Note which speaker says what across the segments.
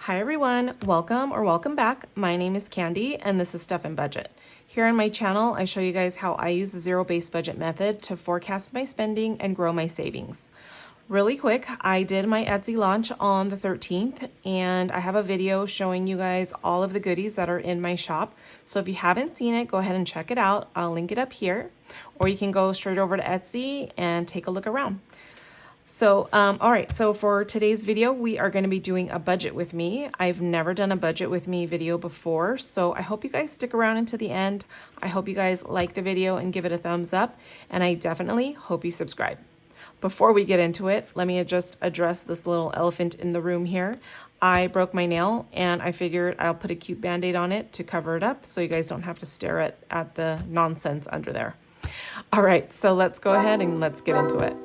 Speaker 1: Hi everyone, welcome or welcome back. My name is Candy and this is Stuff and Budget. Here on my channel, I show you guys how I use the zero-based budget method to forecast my spending and grow my savings. Really quick, I did my Etsy launch on the 13th and I have a video showing you guys all of the goodies that are in my shop. So if you haven't seen it, go ahead and check it out. I'll link it up here, or you can go straight over to Etsy and take a look around. So, all right, so for today's video, we are going to be doing a budget with me. I've never done a budget with me video before, so I hope you guys stick around until the end. I hope you guys like the video and give it a thumbs up, and I definitely hope you subscribe. Before we get into it, let me just address this little elephant in the room here. I broke my nail, and I figured I'll put a cute Band-Aid on it to cover it up so you guys don't have to stare at the nonsense under there. All right, so let's go ahead and let's get into it.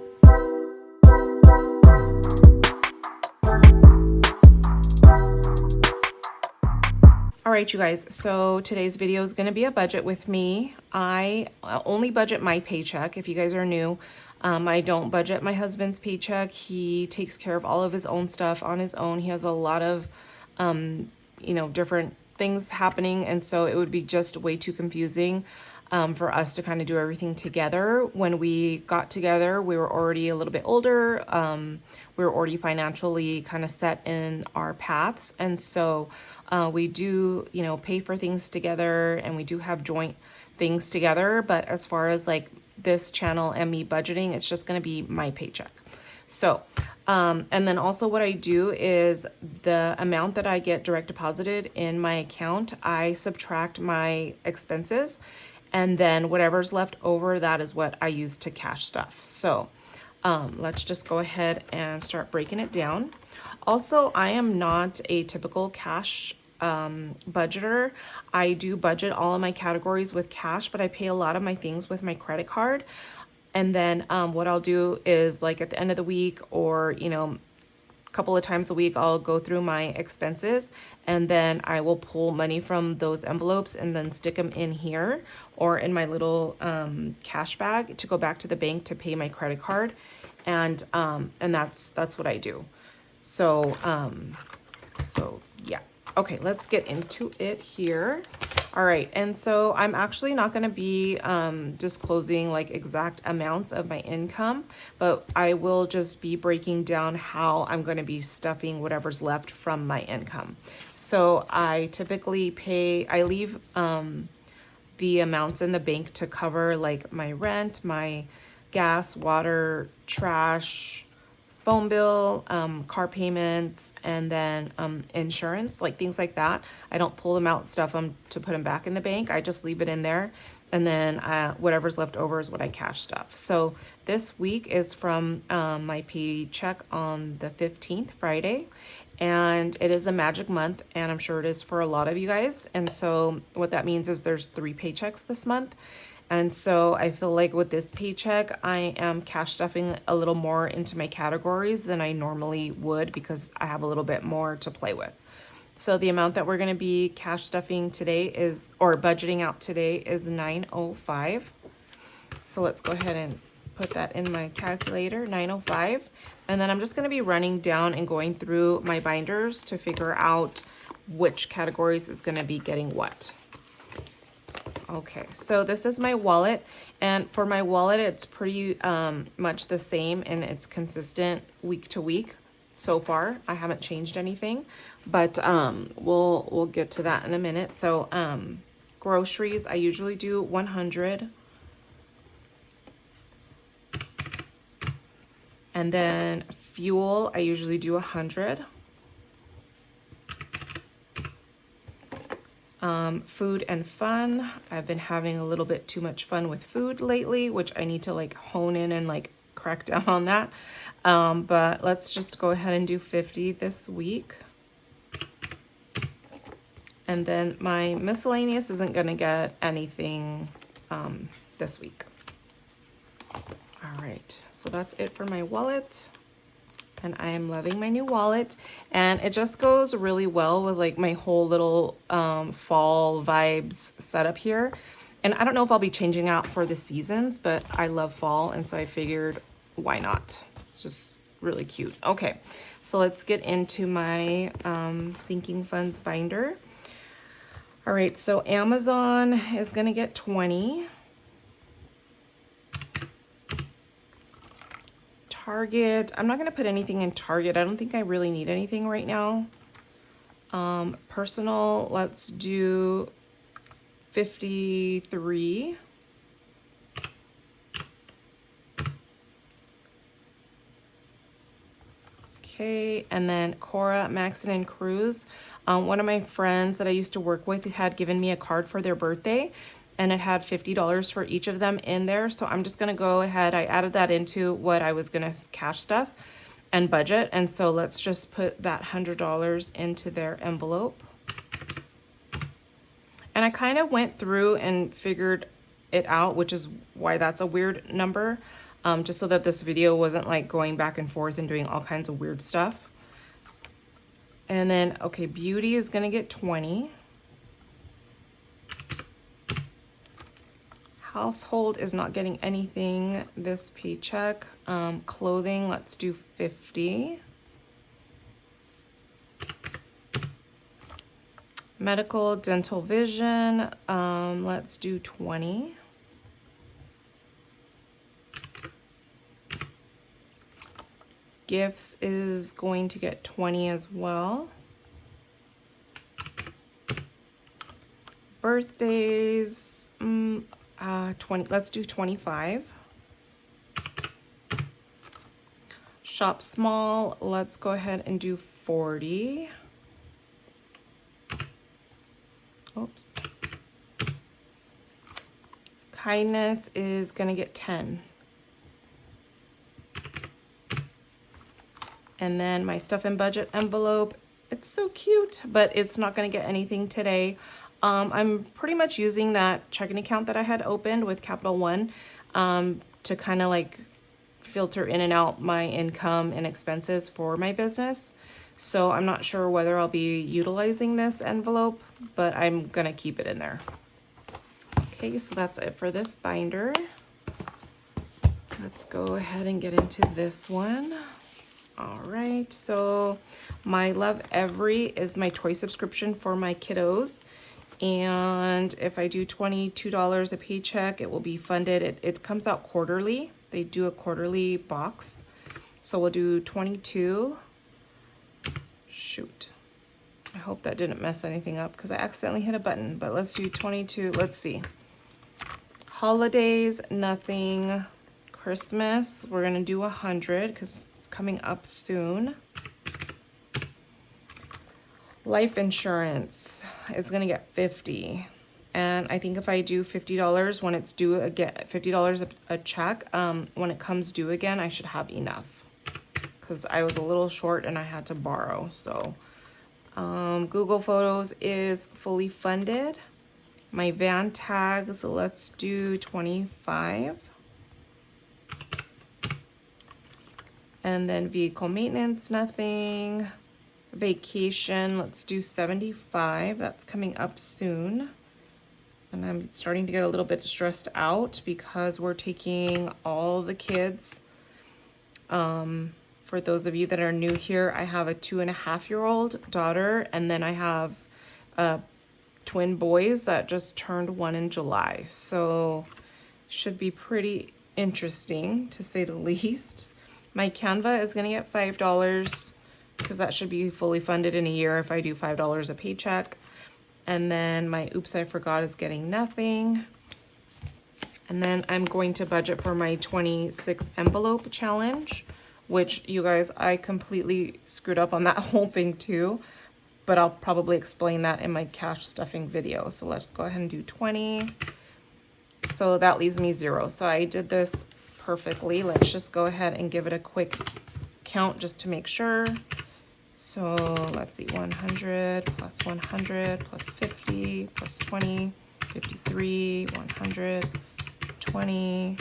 Speaker 1: All right, you guys, so today's video is going to be a budget with me. I only budget my paycheck. If you guys are new, I don't budget my husband's paycheck. He takes care of all of his own stuff on his own. He has a lot of, different things happening. And so it would be just way too confusing for us to kind of do everything together. When we got together, we were already a little bit older. We were already financially kind of set in our paths. And so we do, pay for things together, and we do have joint things together. But as far as like this channel and me budgeting, it's just going to be my paycheck. So, and then also what I do is the amount that I get direct deposited in my account, I subtract my expenses, and then whatever's left over, that is what I use to cash stuff. So let's just go ahead and start breaking it down. Also, I am not a typical cash budgeter. I do budget all of my categories with cash, but I pay a lot of my things with my credit card. And then what I'll do is, like, at the end of the week, or a couple of times a week, I'll go through my expenses, and then I will pull money from those envelopes and then stick them in here or in my little cash bag to go back to the bank to pay my credit card. And that's what I do. So yeah. Okay, let's get into it here. All right, and so I'm actually not going to be disclosing like exact amounts of my income, but I will just be breaking down how I'm going to be stuffing whatever's left from my income. So I typically leave the amounts in the bank to cover like my rent, my gas, water, trash, phone bill, car payments, and then insurance, like things like that. I don't pull them out, stuff them to put them back in the bank. I just leave it in there, and then whatever's left over is what I cash stuff. So this week is from my paycheck on the 15th, Friday, and it is a magic month, and I'm sure it is for a lot of you guys. And so what that means is there's 3 paychecks this month. And so I feel like with this paycheck, I am cash stuffing a little more into my categories than I normally would, because I have a little bit more to play with. So the amount that we're going to be cash stuffing today or budgeting out today is $905. So let's go ahead and put that in my calculator, $905. And then I'm just going to be running down and going through my binders to figure out which categories is going to be getting what. Okay, so this is my wallet, and for my wallet, it's pretty much the same, and it's consistent week to week. So far, I haven't changed anything, but we'll get to that in a minute. So groceries, I usually do 100, and then fuel, I usually do 100. Food and fun. I've been having a little bit too much fun with food lately, which I need to like hone in and like crack down on that. But let's just go ahead and do 50 this week. And then my miscellaneous isn't going to get anything this week. All right, so that's it for my wallet. And I am loving my new wallet, and it just goes really well with like my whole little fall vibes setup here. And I don't know if I'll be changing out for the seasons, but I love fall, and so I figured why not? It's just really cute. Okay, so let's get into my sinking funds binder. All right, so Amazon is gonna get 20. Target, I'm not gonna put anything in Target. I don't think I really need anything right now. Personal, let's do 53. Okay, and then Cora, Maxon, and Cruz. One of my friends that I used to work with had given me a card for their birthday, and it had $50 for each of them in there. So I'm just gonna go ahead, I added that into what I was gonna cash stuff and budget. And so let's just put that $100 into their envelope. And I kind of went through and figured it out, which is why that's a weird number. Just so that this video wasn't like going back and forth and doing all kinds of weird stuff. And then, okay, beauty is gonna get 20. Household is not getting anything this paycheck. Clothing, let's do 50. Medical, dental, vision, let's do 20. Gifts is going to get 20 as well. Birthdays, 20, let's do 25. Shop small, let's go ahead and do 40. Oops. Kindness is gonna get 10. And then my stuff and budget envelope, it's so cute, but it's not gonna get anything today. I'm pretty much using that checking account that I had opened with Capital One to kind of like filter in and out my income and expenses for my business. So I'm not sure whether I'll be utilizing this envelope, but I'm gonna keep it in there. Okay, so that's it for this binder. Let's go ahead and get into this one. All right, so my Love Every is my toy subscription for my kiddos. And if I do $22 a paycheck, it will be funded. It comes out quarterly. They do a quarterly box. So we'll do 22. Shoot. I hope that didn't mess anything up because I accidentally hit a button, but let's do 22. Let's see. Holidays, nothing. Christmas, we're gonna do 100 because it's coming up soon. Life insurance is gonna get 50. And I think if I do $50 when it's due again, $50 a check, when it comes due again, I should have enough because I was a little short and I had to borrow. So Google Photos is fully funded. My van tags, let's do 25. And then vehicle maintenance, nothing. Vacation, let's do 75. That's coming up soon. And I'm starting to get a little bit stressed out because we're taking all the kids. For those of you that are new here, I have a 2.5-year-old daughter, and then I have twin boys that just turned 1 in July. So should be pretty interesting to say the least. My Canva is gonna get $5 because that should be fully funded in a year if I do $5 a paycheck. And then my Oops, I Forgot is getting nothing. And then I'm going to budget for my 26 envelope challenge, which you guys, I completely screwed up on that whole thing too, but I'll probably explain that in my cash stuffing video. So let's go ahead and do 20. So that leaves me 0. So I did this perfectly. Let's just go ahead and give it a quick count just to make sure. So let's see, 100 plus 100 plus 50 plus 20, 53, 100, 20,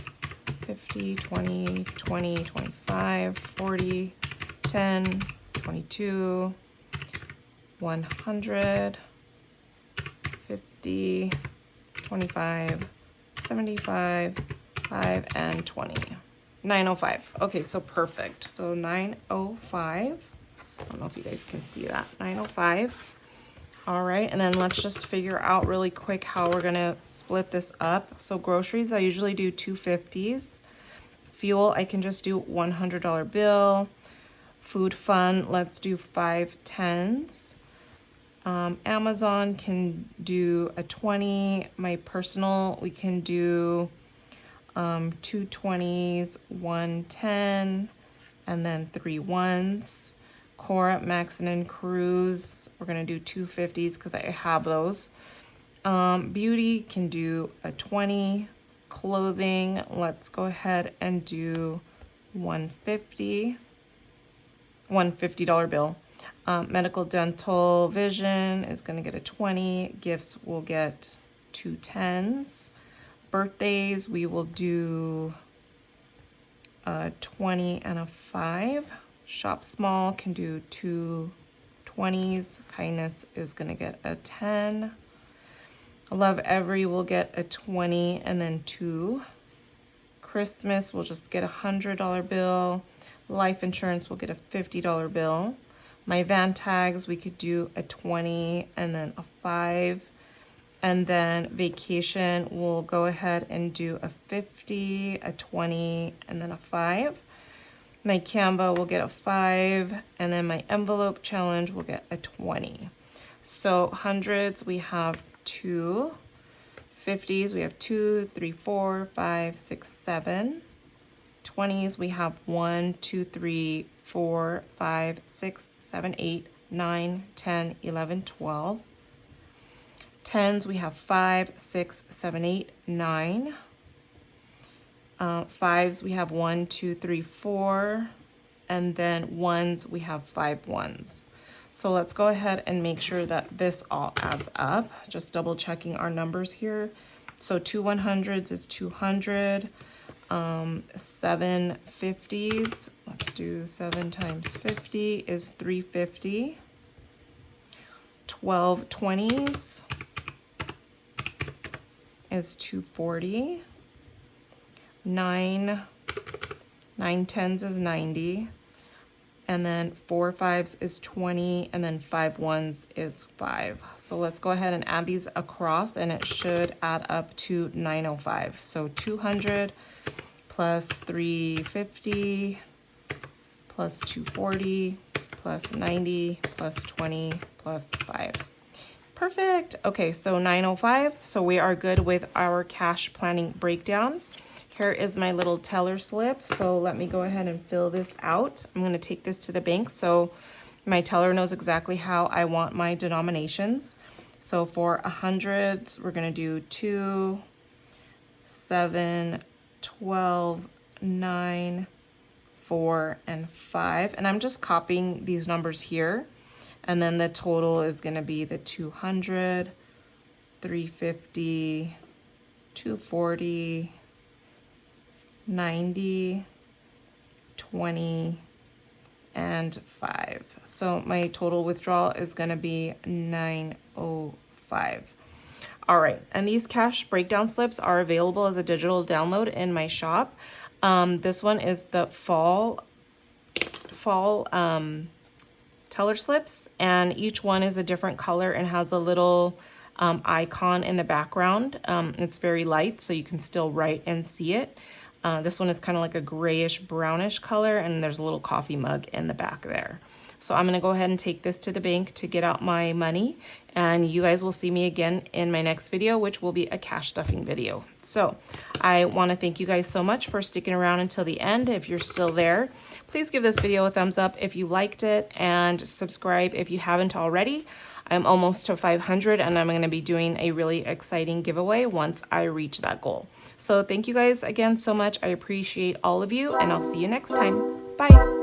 Speaker 1: 50, 20, 20, 25, 40, 10, 22, 100, 50, 25, 75, 5, and 20. 905. Okay, so perfect. So 905. I don't know if you guys can see that. 905. All right, and then let's just figure out really quick how we're gonna split this up. So groceries, I usually do 250s. Fuel, I can just do $100 bill. Food fun, let's do 5 10s. Amazon can do a 20. My personal, we can do 2 20s, 1 10, and then 3 1s. Cora, Maxon, and Cruise, we're gonna do 250s because I have those. Beauty can do a 20. Clothing, let's go ahead and do $150 bill. Medical, dental, vision is gonna get a 20. Gifts will get 2 10s. Birthdays, we will do a 20 and a 5. Shop small can do 2 20s. Kindness is gonna get a 10. Love Every will get a 20 and then 2. Christmas will just get a $100 bill. Life insurance will get a $50 bill. My van tags, we could do a 20 and then a 5. And then vacation, we'll go ahead and do a 50, a 20, and then a 5. My Canva will get a 5, and then my envelope challenge will get a 20. So hundreds, we have 2. 50s, we have 2, 3, 4, 5, 6, 7. 20s, we have 1, 2, 3, 4, 5, 6, 7, 8, 9, 10, 11, 12. 10s, we have 5, 6, 7, 8, 9. 5s, we have 1, 2, 3, 4. And then 1s, we have 5 1s. So let's go ahead and make sure that this all adds up. Just double checking our numbers here. So 2 100s is 200. 7 50s, let's do 7 times 50 is 350. 12 20s is 240. 9 10s is 90. And then 4 5s is 20, and then 5 1s is 5. So let's go ahead and add these across, and it should add up to 905. So 200 plus 350 plus 240 plus 90 plus 20 plus 5. Perfect. Okay, so 905. So we are good with our cash planning breakdown. Here is my little teller slip. So let me go ahead and fill this out. I'm going to take this to the bank so my teller knows exactly how I want my denominations. So for 100s, we're going to do 2, 7, 12, 9, 4, and 5. And I'm just copying these numbers here. And then the total is going to be the 200, 350, 240, 90, 20, and 5. So my total withdrawal is going to be 905. All right, and these cash breakdown slips are available as a digital download in my shop. This one is the fall teller slips, and each one is a different color and has a little icon in the background. It's very light, so you can still write and see it. This one is kind of like a grayish brownish color, and there's a little coffee mug in the back there. So I'm gonna go ahead and take this to the bank to get out my money, and you guys will see me again in my next video, which will be a cash stuffing video. So I wanna thank you guys so much for sticking around until the end. If you're still there, please give this video a thumbs up if you liked it, and subscribe if you haven't already. I'm almost to 500, and I'm gonna be doing a really exciting giveaway once I reach that goal. So thank you guys again so much. I appreciate all of you, and I'll see you next time. Bye.